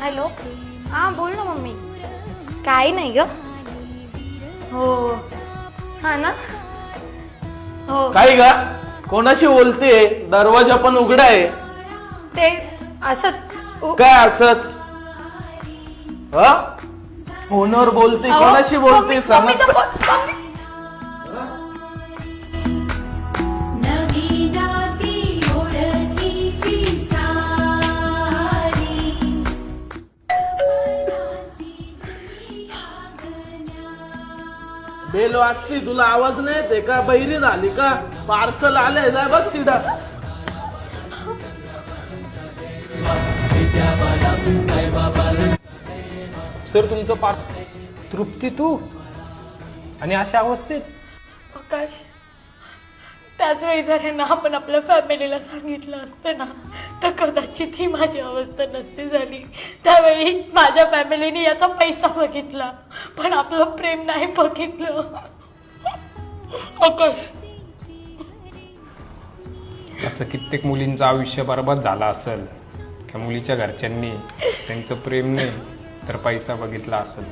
Hello, हां बोल ना मम्मी. काही नाही ग. हो हा ना. हो काय ग, कोणाशी बोलते? दरवाजा पण उघडा आहे. ते असंच काय असंच? फोनवर बोलते, कोणाशी बोलते समज. बेल वाजती, तुला आवाज नाही येते का? बहिरी झाली का? पार्सल आलंय, जाय बघ तिथं. सर तुमचं पाठ. तृप्ती तू आणि अशा अवस्थेत? आकाश, त्याच वेळी जर हे ना आपण आपल्या फॅमिलीला सांगितलं असतं ना, तर कदाचित ही माझी अवस्था नसती झाली. त्यावेळी माझ्या फॅमिलीने याचा पैसा बघितला, पण आपलं प्रेम नाही बघितलं. आकाश, असं कित्येक मुलींचं आयुष्य बरबाद झालं असेल. त्या मुलीच्या घरच्यांनी त्यांचं प्रेम नाही तर पैसा बघितला असेल.